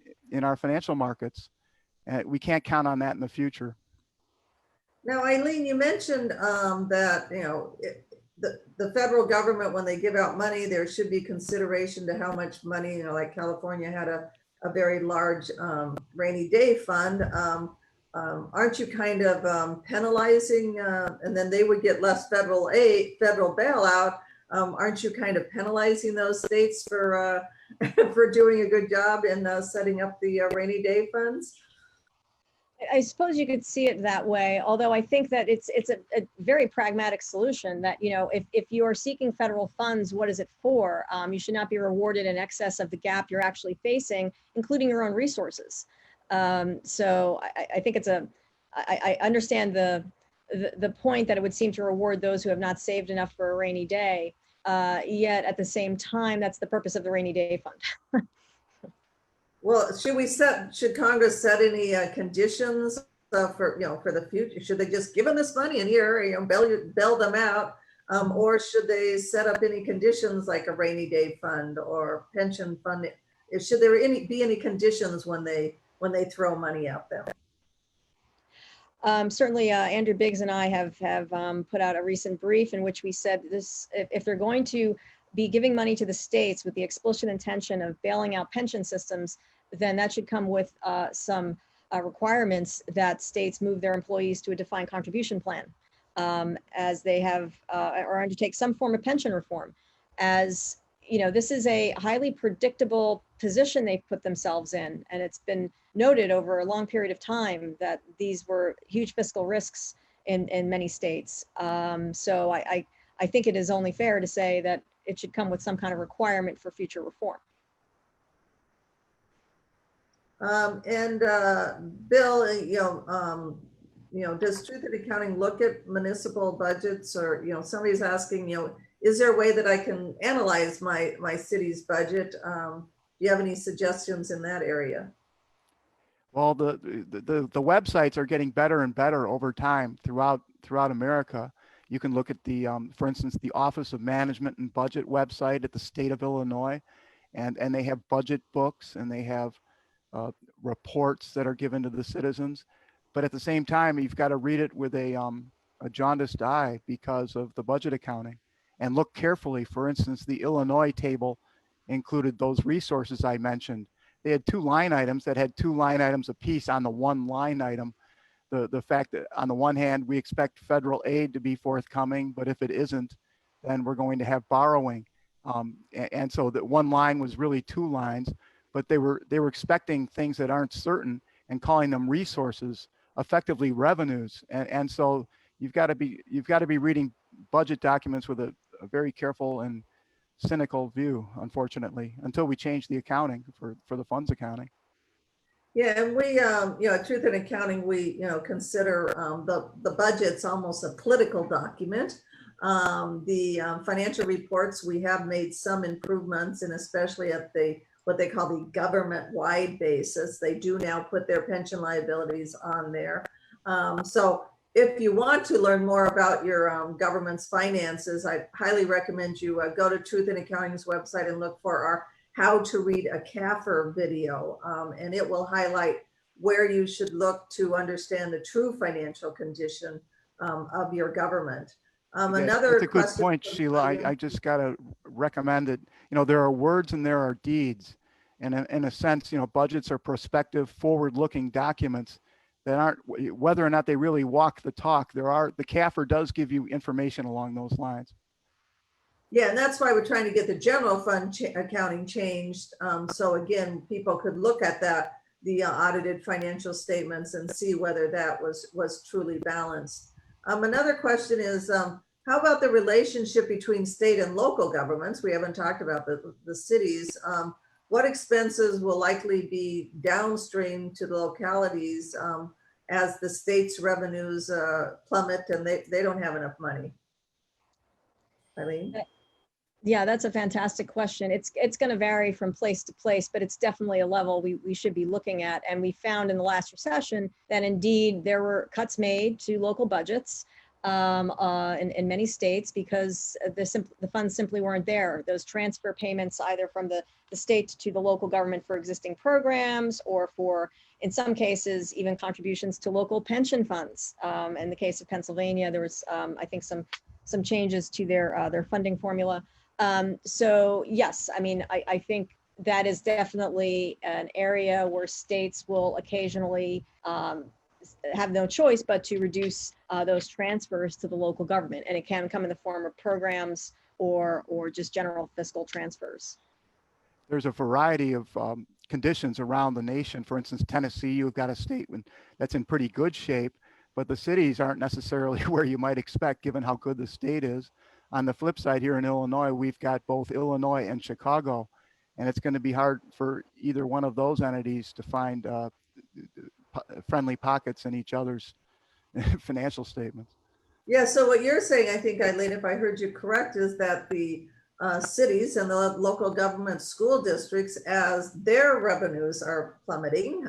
[SPEAKER 3] our financial markets. And we can't count on that in the future.
[SPEAKER 1] Now, Eileen, you mentioned that, the federal government, when they give out money, there should be consideration to how much money, like California had a very large rainy day fund. Aren't you kind of penalizing, and then they would get less federal aid, federal bailout? Aren't you kind of penalizing those states for for doing a good job in setting up the rainy day funds?
[SPEAKER 2] I suppose you could see it that way, although I think that it's a very pragmatic solution that, if you are seeking federal funds, what is it for? You should not be rewarded in excess of the gap you're actually facing, including your own resources. So I think I understand the point that it would seem to reward those who have not saved enough for a rainy day. Yet at the same time, that's the purpose of the rainy day fund.
[SPEAKER 1] Well, should Congress set any conditions for the future? Should they just give them this money and here, bail them out, or should they set up any conditions like a rainy day fund or pension fund? Should there be any conditions when they throw money out there?
[SPEAKER 2] Certainly, Andrew Biggs and I have put out a recent brief in which we said this: if they're going to be giving money to the states with the explicit intention of bailing out pension systems, then that should come with some requirements that states move their employees to a defined contribution plan, as they have or undertake some form of pension reform. As this is a highly predictable position they've put themselves in, and it's been noted over a long period of time that these were huge fiscal risks in many states. So I think it is only fair to say that it should come with some kind of requirement for future reform.
[SPEAKER 1] And Bill, does Truth in Accounting look at municipal budgets, or, somebody's asking, is there a way that I can analyze my city's budget? Do you have any suggestions in that area?
[SPEAKER 3] Well, the websites are getting better and better over time throughout America. You can look at for instance, the Office of Management and Budget website at the state of Illinois, and they have budget books, and they have reports that are given to the citizens. But at the same time, you've got to read it with a jaundiced eye because of the budget accounting, and look carefully. For instance, the Illinois table included those resources I mentioned. They had two line items that had two line items apiece on the one line item. The fact that on the one hand, we expect federal aid to be forthcoming, but if it isn't, then we're going to have borrowing. And so that one line was really two lines, but they were expecting things that aren't certain and calling them resources, effectively revenues. And so you've got to be reading budget documents with a very careful and cynical view, unfortunately, until we change the accounting for the funds accounting.
[SPEAKER 1] Yeah, and we, at Truth in Accounting, we, consider the budget's almost a political document. The financial reports, we have made some improvements, and especially at what they call the government-wide basis. They do now put their pension liabilities on there. So if you want to learn more about your government's finances, I highly recommend you go to Truth in Accounting's website and look for our How to Read a CAFR video, and it will highlight where you should look to understand the true financial condition of your government. Another
[SPEAKER 3] It's a good point, Sheila. I just got to recommend it. There are words and there are deeds. And in a sense, budgets are prospective, forward-looking documents that aren't, whether or not they really walk the talk, the CAFR does give you information along those lines.
[SPEAKER 1] Yeah, and that's why we're trying to get the general fund accounting changed. So again, people could look at the audited financial statements and see whether that was truly balanced. Another question is, how about the relationship between state and local governments? We haven't talked about the cities. What expenses will likely be downstream to the localities as the state's revenues plummet and they don't have enough money? Eileen?
[SPEAKER 2] Yeah, that's a fantastic question. It's going to vary from place to place, but it's definitely a level we should be looking at. And we found in the last recession that indeed there were cuts made to local budgets in many states because the funds simply weren't there. Those transfer payments either from the state to the local government for existing programs or for, in some cases, even contributions to local pension funds. In the case of Pennsylvania, there was, I think, some changes to their funding formula. So yes, I mean, I think that is definitely an area where states will occasionally have no choice but to reduce those transfers to the local government. And it can come in the form of programs or just general fiscal transfers.
[SPEAKER 3] There's a variety of conditions around the nation. For instance, Tennessee, you've got a state that's in pretty good shape, but the cities aren't necessarily where you might expect given how good the state is. On the flip side, here in Illinois, we've got both Illinois and Chicago, and it's going to be hard for either one of those entities to find friendly pockets in each other's financial statements.
[SPEAKER 1] Yeah, so what you're saying, I think, Eileen, if I heard you correct, is that the cities and the local government school districts, as their revenues are plummeting,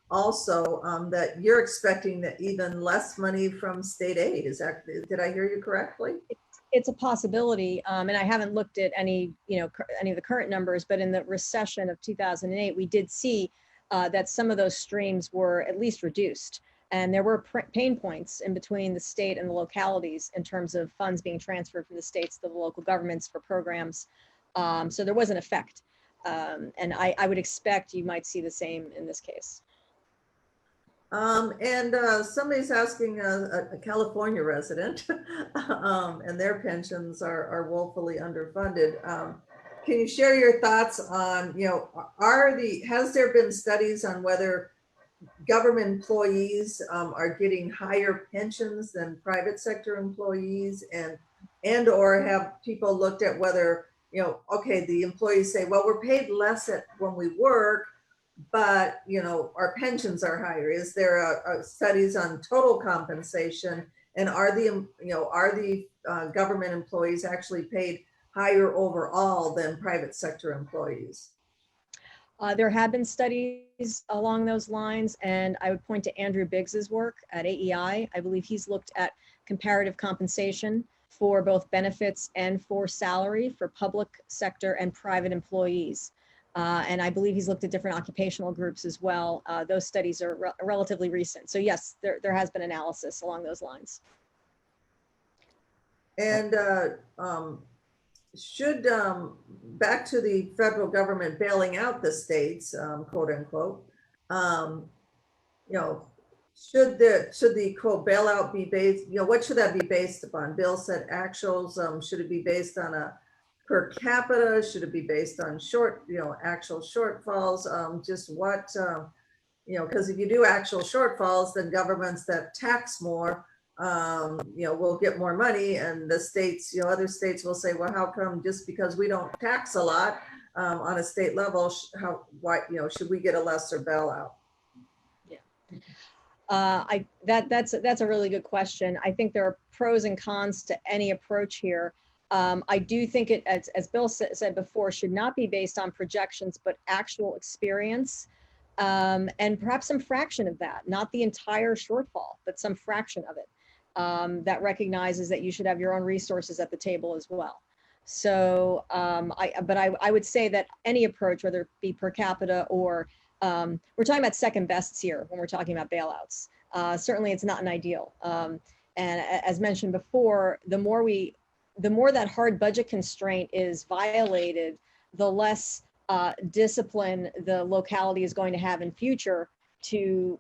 [SPEAKER 1] also that you're expecting that even less money from state aid. Did I hear you correctly?
[SPEAKER 2] It's a possibility, and I haven't looked at any of the current numbers, but in the recession of 2008, we did see that some of those streams were at least reduced, and there were pain points in between the state and the localities in terms of funds being transferred from the states to the local governments for programs. So there was an effect, and I would expect you might see the same in this case.
[SPEAKER 1] Somebody's asking a California resident, and their pensions are woefully underfunded. Can you share your thoughts on, has there been studies on whether government employees are getting higher pensions than private sector employees, and or have people looked at whether, okay, the employees say, well, we're paid less when we work, but our pensions are higher. Is there a studies on total compensation, and are the government employees actually paid higher overall than private sector employees?
[SPEAKER 2] There have been studies along those lines, and I would point to Andrew Biggs's work at AEI. I believe he's looked at comparative compensation for both benefits and for salary for public sector and private employees. And I believe he's looked at different occupational groups as well. Those studies are relatively recent. So yes, there has been analysis along those lines.
[SPEAKER 1] And should, back to the federal government bailing out the states, quote unquote, should the quote bailout be based, what should that be based upon? Bill said actuals. Should it be based on a per capita? Should it be based on actual shortfalls? Just what, because if you do actual shortfalls, then governments that tax more, will get more money, and the states, other states will say, well, how come just because we don't tax a lot on a state level, should we get a lesser bailout?
[SPEAKER 2] That's a really good question. I think there are pros and cons to any approach here. I do think it, as Bill said before, should not be based on projections, but actual experience, and perhaps some fraction of that, not the entire shortfall, but some fraction of it, that recognizes that you should have your own resources at the table as well. So, I would say that any approach, whether it be per capita or we're talking about second bests here when we're talking about bailouts. Certainly, it's not an ideal. And as mentioned before, the more that hard budget constraint is violated, the less discipline the locality is going to have in future to,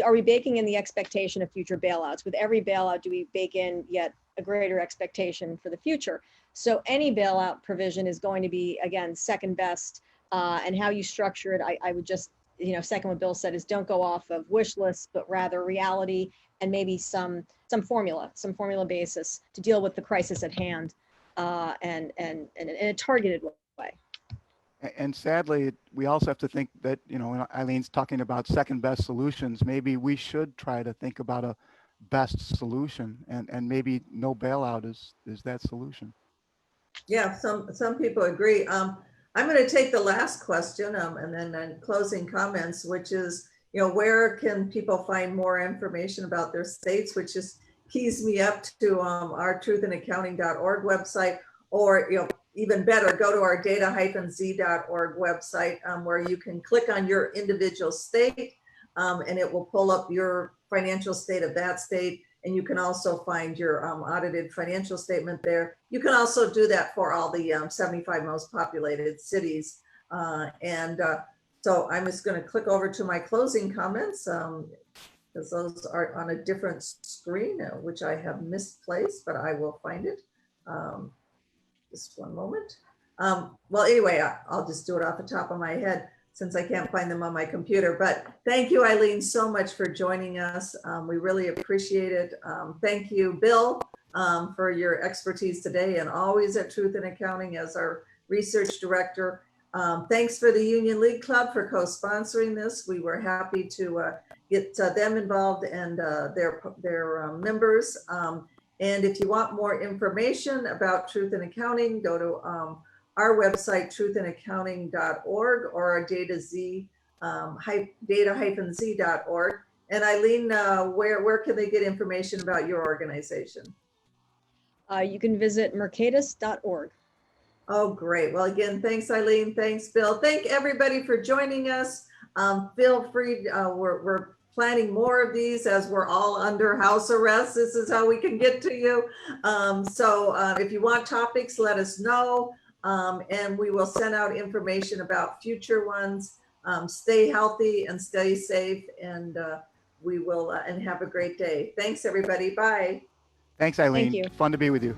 [SPEAKER 2] are we baking in the expectation of future bailouts? With every bailout, do we bake in yet a greater expectation for the future? So any bailout provision is going to be, again, second best. And how you structure it, I would just, second what Bill said, is don't go off of wish lists, but rather reality and maybe some formula basis to deal with the crisis at hand, and in a targeted way.
[SPEAKER 3] And sadly, we also have to think that, when Eileen's talking about second best solutions, maybe we should try to think about a best solution, and maybe no bailout is that solution.
[SPEAKER 1] Yeah, some people agree. I'm going to take the last question and then closing comments, which is, where can people find more information about their states, which just keys me up to our truthinaccounting.org website, or, even better, go to our data-z.org website, where you can click on your individual state, and it will pull up your financial state of that state. And you can also find your audited financial statement there. You can also do that for all the 75 most populated cities. So I'm just going to click over to my closing comments, because those are on a different screen, which I have misplaced, but I will find it. Just one moment. Well, anyway, I'll just do it off the top of my head, since I can't find them on my computer. But thank you, Eileen, so much for joining us. We really appreciate it. Thank you, Bill, for your expertise today, and always at Truth in Accounting as our research director. Thanks for the Union League Club for co-sponsoring this. We were happy to get them involved and their members. And if you want more information about Truth in Accounting, go to our website, truthinaccounting.org, or our data-z, data-z.org. And Eileen, where can they get information about your organization?
[SPEAKER 2] You can visit mercatus.org.
[SPEAKER 1] Oh, great. Well, again, thanks, Eileen. Thanks, Bill. Thank everybody for joining us. Feel free, we're planning more of these as we're all under house arrest. This is how we can get to you. So if you want topics, let us know. And we will send out information about future ones. Stay healthy and stay safe, and we will and have a great day. Thanks, everybody. Bye.
[SPEAKER 3] Thanks, Eileen.
[SPEAKER 2] Thank you.
[SPEAKER 3] Fun to be with you.